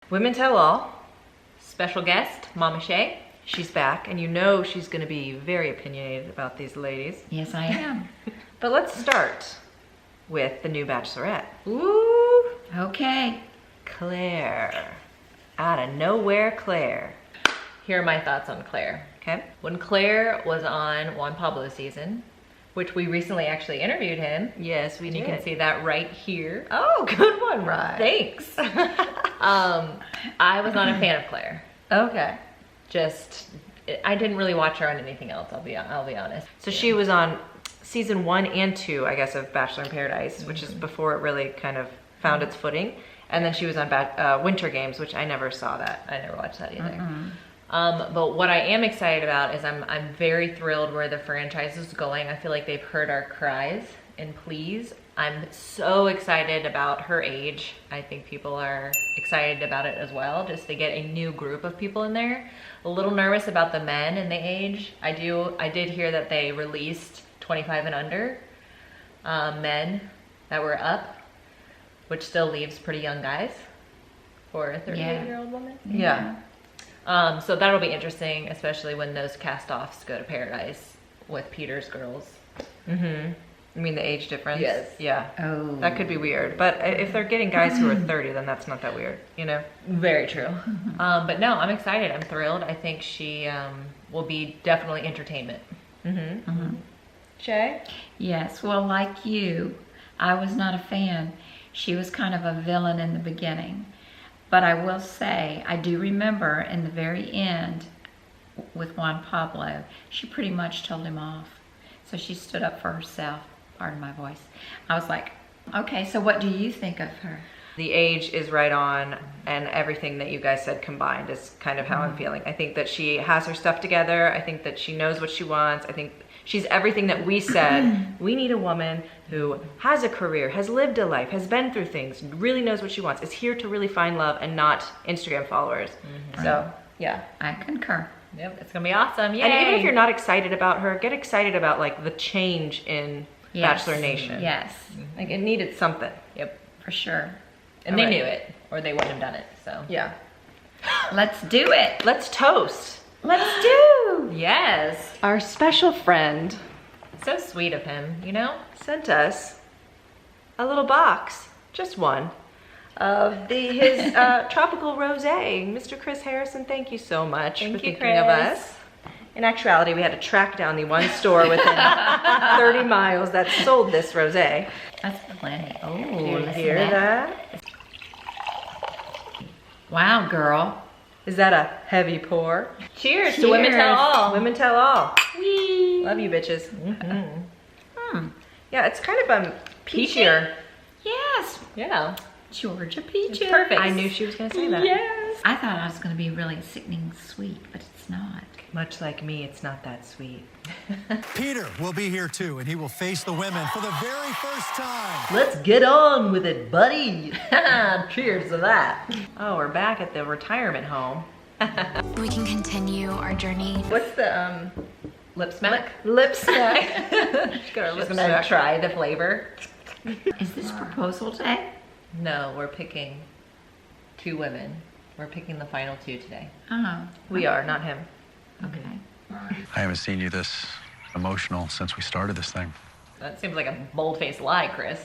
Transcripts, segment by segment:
Women Tell All. Special guest, Mama Shay. She's back, and you know she's going to be very opinionated about these ladies. Yes, I am. But let's start with the new Bachelorette. Ooh. Okay. Clare. Out of nowhere, Clare. Here are my thoughts on Clare, okay? When Clare was on Juan Pablo's season, which we recently actually interviewed him. Yes, we did. You can see that right here. Oh, good one, Ryan. Thanks. I was not a fan of Clare. Okay. I didn't really watch her on anything else, I'll be honest. So she was on season 1 and 2, I guess, of Bachelor in Paradise, which is before it really kind of found its footing. And then she was on Winter Games, which I never saw that. I never watched that either. But what I am excited about is I'm very thrilled where the franchise is going. I feel like they've heard our cries and pleas. I'm so excited about her age. I think people are excited about it as well, just to get a new group of people in there. A little nervous about the men and the age. I did hear that they released 25 and under men that were up, which still leaves pretty young guys for a 38-year-old woman. Yeah. So that'll be interesting, especially when those cast-offs go to Paradise with Peter's girls. You mean the age difference? Yes. Yeah. Oh. That could be weird. But if they're getting guys who are 30, then that's not that weird, you know? Very true. But no, I'm excited. I'm thrilled. I think she will be definitely entertainment. Shay? Yes. Well, like you, I was not a fan. She was kind of a villain in the beginning. But I will say, I do remember in the very end with Juan Pablo, she pretty much told him off. So she stood up for herself. Pardon my voice. I was like, okay, so what do you think of her? The age is right on, and everything that you guys said combined is kind of how I'm feeling. I think that she has her stuff together. I think that she knows what she wants. I think she's everything that we said. We need a woman who has a career, has lived a life, has been through things, really knows what she wants, is here to really find love and not Instagram followers. So, yeah. I concur. Yep, it's gonna be awesome. Yay. And even if you're not excited about her, get excited about like the change in Bachelor Nation. Yes. Like it needed something. Yep. For sure. And they knew it, or they wouldn't have done it, so. Yeah. Let's do it. Let's toast. Let's do. Yes. Our special friend. So sweet of him, you know? Sent us a little box, just one, of his tropical rosé. Mr. Chris Harrison, thank you so much for thinking of us. In actuality, we had to track down the one store within 30 miles that sold this rosé. That's plenty. Oh, you hear that? Wow, girl. Is that a heavy pour? Cheers, Cheers. to Women Tell All. Women Tell All. Whee. Love you, bitches. Yeah, it's kind of peachier. Yes. Yeah. Georgia peaches. It's perfect. I knew she was going to say that. Yes. I thought I was going to be really sickening sweet, but it's not. Much like me, it's not that sweet. Peter will be here too, and he will face the women for the very first time. Let's get on with it, buddy. Cheers to that. Oh, we're back at the retirement home. We can continue our journey. What's the lip smack? Lip smack. She's gonna try the flavor. Is this proposal day? No, we're picking 2 women. We're picking the final 2 today. Oh. We are, not him. Okay. I haven't seen you this emotional since we started this thing. That seems like a bold-faced lie, Chris.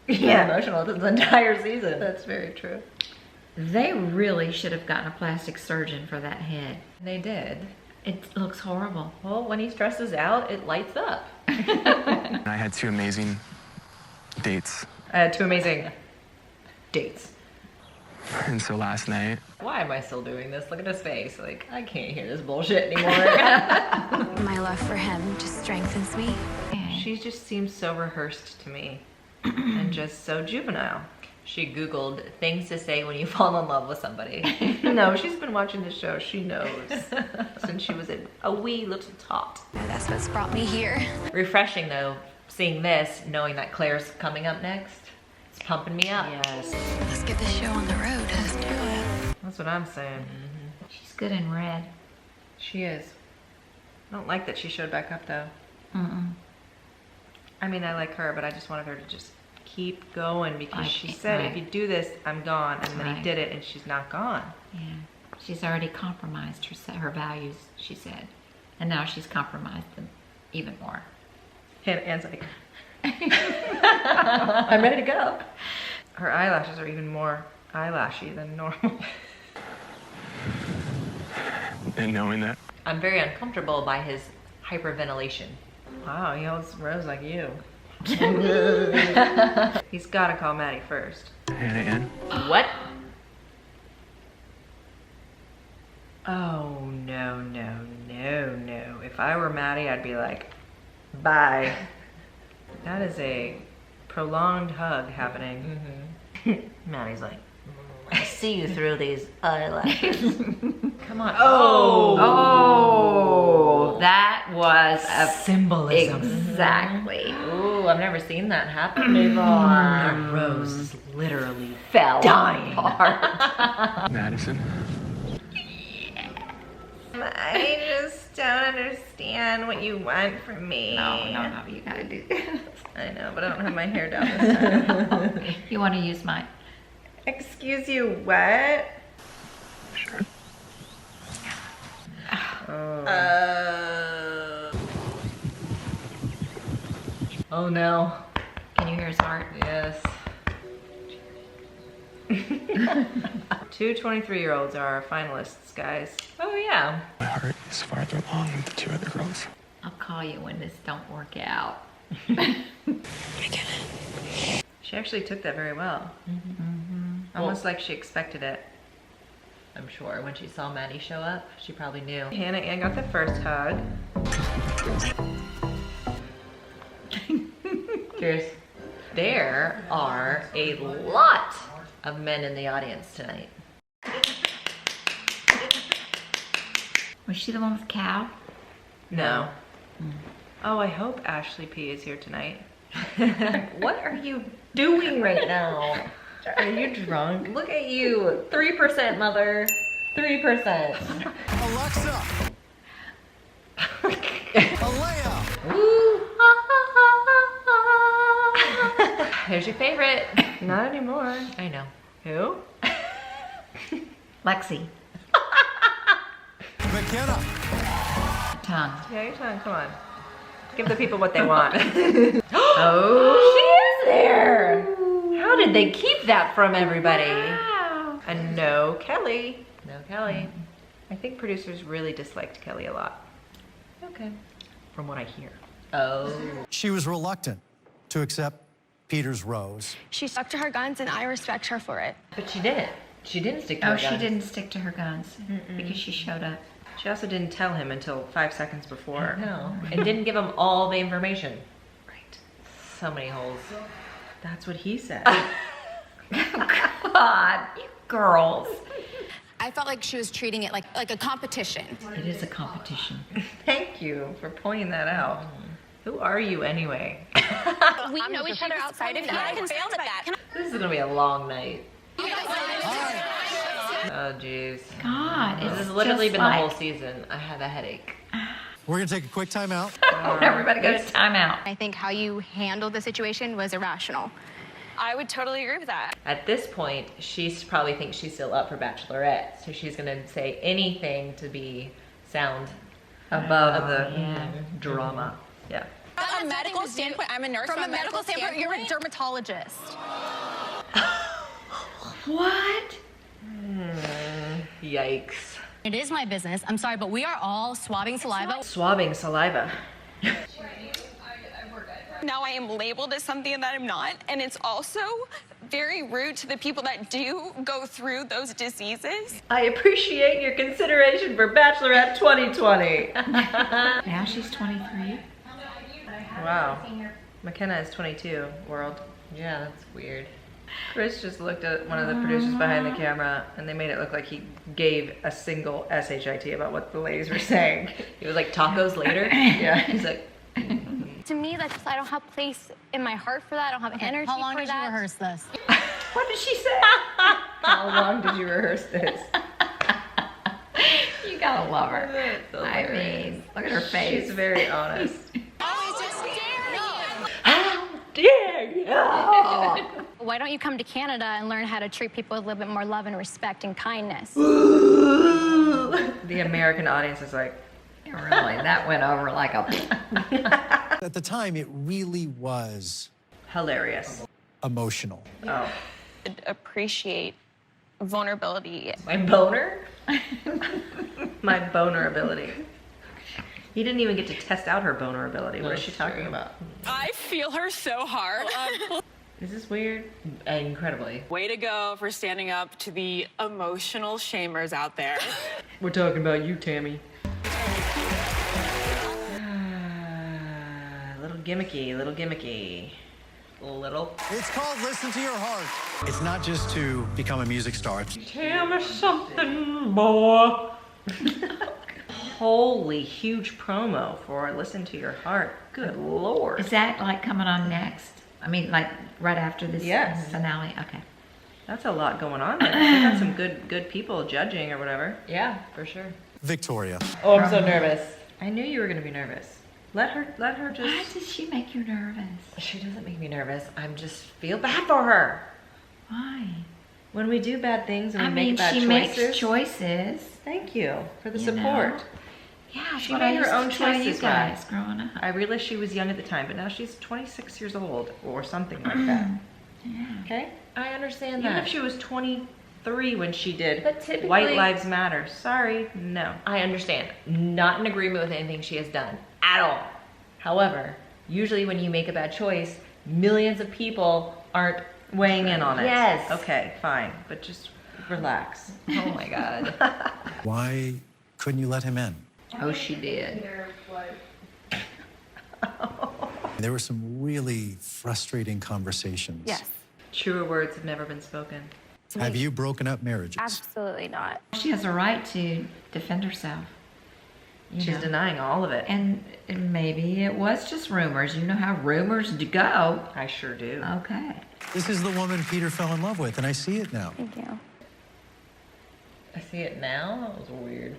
Yeah. Emotional this entire season. That's very true. They really should have gotten a plastic surgeon for that head. They did. It looks horrible. Well, when he stresses out, it lights up. I had 2 amazing dates. I had 2 amazing dates. And so last night... Why am I still doing this? Look at his face. Like, I can't hear this bullshit anymore. My love for him just strengthens me. She just seems so rehearsed to me and just so juvenile. She Googled things to say when you fall in love with somebody. No, she's been watching the show. She knows since she was a wee little tot. That's what's brought me here. Refreshing though, seeing this, knowing that Claire's coming up next. It's pumping me up. Yes. Let's get this show on the road. Let's do it. That's what I'm saying. She's good in red. She is. I don't like that she showed back up though. I mean, I like her, but I just wanted her to just keep going because she said, right. if you do this, I'm gone. And then he Right. did it and she's not gone. Yeah. She's already compromised her values, she said. And now she's compromised them even more. Hannah Ann's like, I'm ready to go. Her eyelashes are even more eyelashy than normal. And knowing that, I'm very uncomfortable by his hyperventilation. Wow, he holds Rose like you. He's gotta call Maddie first. Hannah Ann, What? Oh, no, no, no, no. If I were Maddie, I'd be like, bye. That is a prolonged hug happening. Maddie's like, I see you through these eyelashes. Come on. Oh, that was a symbolism. Exactly. Ooh, I've never seen that happen before. Rose is literally Fell dying. apart. Madison, I just don't understand what you want from me. No, you gotta do this. I know, but I don't have my hair down this time. You want to use mine? Excuse you, what? sure. Oh no. Can you hear his heart? Yes. Two 23-year-olds are our finalists, guys. Oh yeah. My heart is farther along than the two other girls. I'll call you when this don't work out. She actually took that very well. Almost like she expected it. I'm sure when she saw Maddie show up, she probably knew. Hannah Ann got the first hug. Cheers. There are a lot of men in the audience tonight. Was she the one with cow? No. Oh, I hope Ashley P is here tonight. What are you doing right now? Are you drunk? Look at you. 3%, mother. 3%. Alexa. Alea. Here's your favorite. Not anymore. I know. Who? Lexi. McKenna. Tongue. Yeah, your tongue. Come on. Give the people what they want. Oh, She is there. How did they keep that from everybody? wow. And no Kelly. No Kelly. I think producers really disliked Kelly a lot. Okay. From what I hear. Oh. She was reluctant to accept Peter's rose. She stuck to her guns, and I respect her for it. But she didn't. She didn't stick to Oh, her she guns. didn't stick to her guns because she showed up. She also didn't tell him until 5 seconds before. No. And didn't give him all the information. Right. So many holes. That's what he said. God, you girls. I felt like she was treating it like a competition. It is a competition. Thank you for pointing that out. Who are you anyway? We know each other outside of here. I can fail at that. This is gonna be a long night. All right. Oh jeez. God, This it's has literally just been like, the whole season. I have a headache. We're going to take a quick time out. Everybody go to timeout. I think how you handled the situation was irrational. I would totally agree with that. At this point, she probably thinks she's still up for Bachelorette, so she's gonna say anything to be sound above the drama. Yeah. From a medical standpoint, I'm a nurse. From a medical standpoint, you're a dermatologist. What? Yikes. It is my business. I'm sorry, but we are all swabbing saliva. Swabbing saliva. Now I am labeled as something that I'm not, and it's also very rude to the people that do go through those diseases. I appreciate your consideration for Bachelorette 2020. Now she's 23. Wow. McKenna is 22, world. Yeah, that's weird. Chris just looked at one of the producers behind the camera and they made it look like he gave a single SHIT about what the ladies were saying. He was like, tacos later? Yeah, he's like, To me, that's I don't have place in my heart for that. I don't have energy How long for did that. you rehearse this? What did she say? how long did you rehearse this? You gotta love her. That's I hilarious. mean, look at her face. She's very honest. dare you? Why don't you come to Canada and learn how to treat people with a little bit more love and respect and kindness? The American audience is like, Really, that went over like a... At the time, it really was hilarious. emotional. Oh, Appreciate vulnerability. my boner? My boner ability. He didn't even get to test out her boner ability. What is she talking about? I feel her so hard. Is this weird? Incredibly. Way to go for standing up to the emotional shamers out there. We're talking about you, Tammy. Little gimmicky, little gimmicky. Little. It's called Listen to Your Heart. It's not just to become a music star. Tell me something more. Holy huge promo for Listen to Your Heart. Good Lord. Is that like coming on next? I mean, like right after this Yes. finale? Okay. That's a lot going on there. They got some good people judging or whatever. Yeah, for sure. Victoria. Oh, I'm so nervous. I knew you were gonna be nervous. Let her Why just. does she make you nervous? She doesn't make me nervous. I'm just feel bad for her. Why? When we do bad things and we I make mean, bad she choices. makes choices. Thank you for the You support. know. Yeah, She what made I her used own to tell you choices, right? guys growing up. I realized she was young at the time, but now she's 26 years old or something like that. Yeah. Okay? I understand Even that. if she was 23 when she did But typically- White Lives Matter. Sorry, no. I understand. Not in agreement with anything she has done at all. However, usually when you make a bad choice, millions of people aren't. Weighing in on it. Yes. Okay, fine. But just relax. Oh my God. Why couldn't you let him in? Oh, she did. There were some really frustrating conversations. Yes. Truer words have never been spoken. Have you broken up marriages? Absolutely not. She has a right to defend herself. You She's know. denying all of it. And maybe it was just rumors. You know how rumors go. I sure do. Okay. This is the woman Peter fell in love with, and I see it now. Thank you. I see it now. That was weird.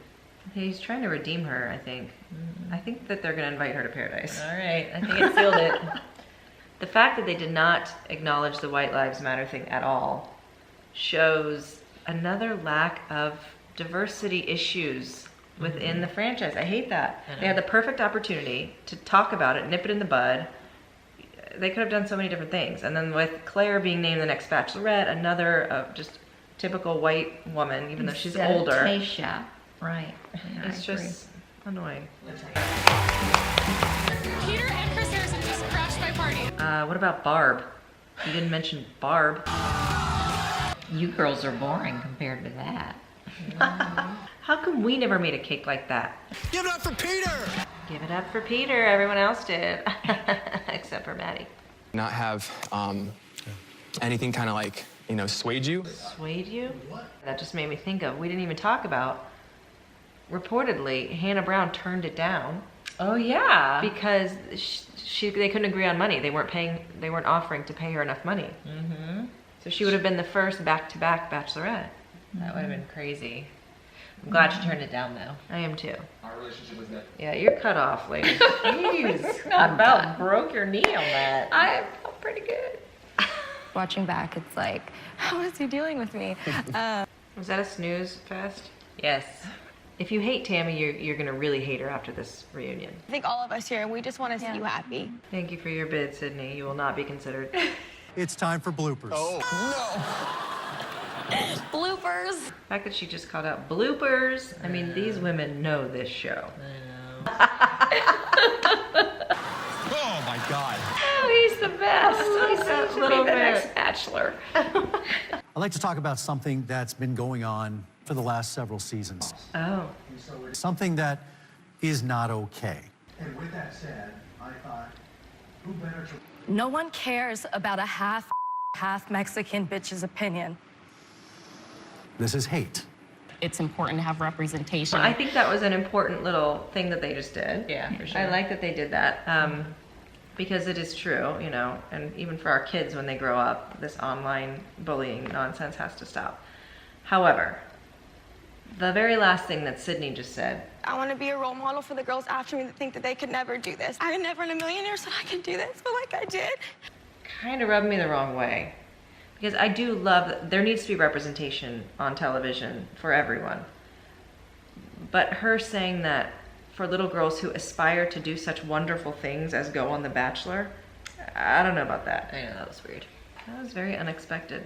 He's trying to redeem her, I think. I think that they're going to invite her to paradise. All right. I think it sealed it. The fact that they did not acknowledge the White Lives Matter thing at all shows another lack of diversity issues within the franchise. I hate that. I know. They had the perfect opportunity to talk about it, nip it in the bud. They could have done so many different things. And then with Claire being named the next Bachelorette, another just typical white woman, even though she's Instead of older. Tayshia. Right. Yeah, It's I agree. just annoying. Peter and Chris Harrison just crashed my party. What about Barb? You didn't mention Barb. You girls are boring compared to that. How come we never made a cake like that? Give it up for Peter! Give it up for Peter. Everyone else did. Except for Maddie. Not have anything kind of like, swayed you. Swayed you? That just made me think of, we didn't even talk about, reportedly, Hannah Brown turned it down Oh yeah. because they couldn't agree on money. They weren't offering to pay her enough money. Mm-hmm. So she would have been the first back-to-back Bachelorette. That would have been crazy. I'm glad you turned it down though. I am too. Our relationship was that. Yeah, you're cut off, lady. Jeez. About broke your knee on that. I felt pretty good. Watching back, it's like, how is he dealing with me? Was that a snooze fest? Yes. If you hate Tammy, you're gonna really hate her after this reunion. I think all of us here, we just want to see you happy. Thank you for your bid, Sydney. You will not be considered. It's time for bloopers. Bloopers. The fact that she just called out bloopers. I mean, these women know this show. Oh my God. Oh, he's the best. He's that such little the bit. next Bachelor. I'd like to talk about something that's been going on for the last several seasons. Oh. Something that is not okay. And with that said, I thought, who better to... No one cares about a half Mexican bitch's opinion. This is hate. It's important to have representation. I think that was an important little thing that they just did. Yeah, for sure. I like that they did that because it is true, and even for our kids when they grow up, this online bullying nonsense has to stop. However, the very last thing that Sydney just said, I want to be a role model for the girls after me that think that they could never do this. I never in a million years said I could do this, but like I did. kind of rubbed me the wrong way. Because I do love that there needs to be representation on television for everyone. But her saying that for little girls who aspire to do such wonderful things as go on The Bachelor, I don't know about that. I know, that was weird. That was very unexpected.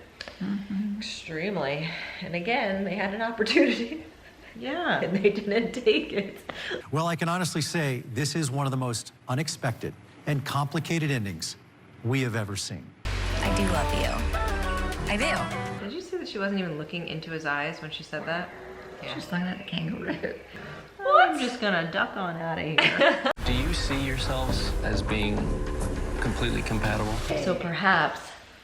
Extremely. And again, they had an opportunity. Yeah. And they didn't take it. Well, I can honestly say this is one of the most unexpected and complicated endings we have ever seen. I do love you. I do. Did you see that she wasn't even looking into his eyes when she said that? Yeah. Just looking at the kangaroo. I'm just gonna duck on out of here. Do you see yourselves as being completely compatible? So perhaps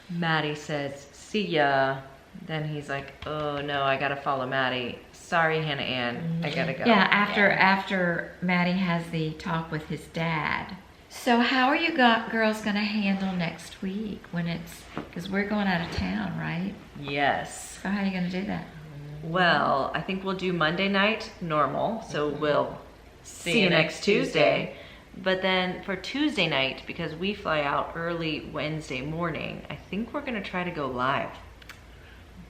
Maddie says, see ya. Then he's like, oh no, I gotta follow Maddie. Sorry, Hannah Ann, I gotta go. Yeah, after Maddie has the talk with his dad. So how are you girls gonna handle next week when because we're going out of town, right? Yes. So how are you gonna do that? Well, I think we'll do Monday night normal, so we'll see you next Tuesday. But then for Tuesday night, because we fly out early Wednesday morning, I think we're gonna try to go live.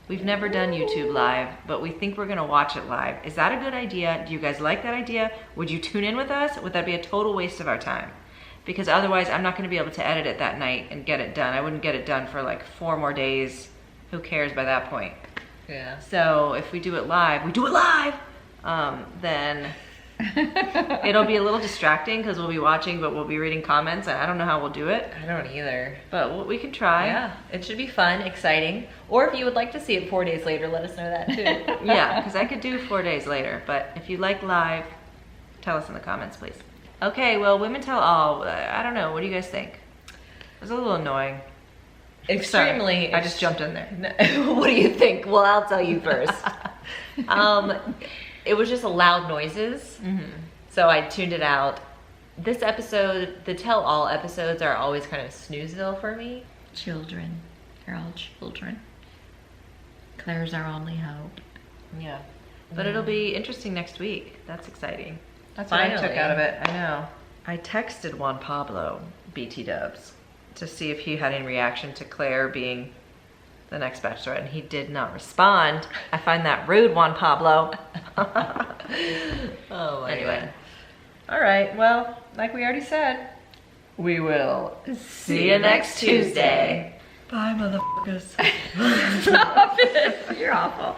We've never done YouTube live, but we think we're gonna watch it live. Is that a good idea? Do you guys like that idea? Would you tune in with us? Would that be a total waste of our time? Because otherwise I'm not gonna be able to edit it that night and get it done. I wouldn't get it done for like 4 more days. Who cares by that point? Yeah. So if we do it live, then it'll be a little distracting because we'll be watching, but we'll be reading comments, and I don't know how we'll do it. I don't either. But we can try. Yeah, it should be fun, exciting. Or if you would like to see it 4 days later, let us know that too. Yeah, because I could do 4 days later. But if you like live, tell us in the comments, please. Okay, well, Women Tell All. I don't know. What do you guys think? It was a little annoying. Extremely. Sorry, I just jumped in there. What do you think? Well, I'll tell you first. It was just loud noises. So I tuned it out. This episode, the Tell All episodes are always kind of snoozeville for me. Children. They're all children. Claire's our only hope. Yeah. But it'll be interesting next week. That's exciting. That's what I took Finally. out of it. I know. I texted Juan Pablo, BT Dubs, to see if he had any reaction to Claire being the next Bachelorette, and he did not respond. I find that rude, Juan Pablo. Oh my Anyway. All right, well, like we already said, we will see you next Tuesday. Bye, motherfuckers. Stop it. You're awful.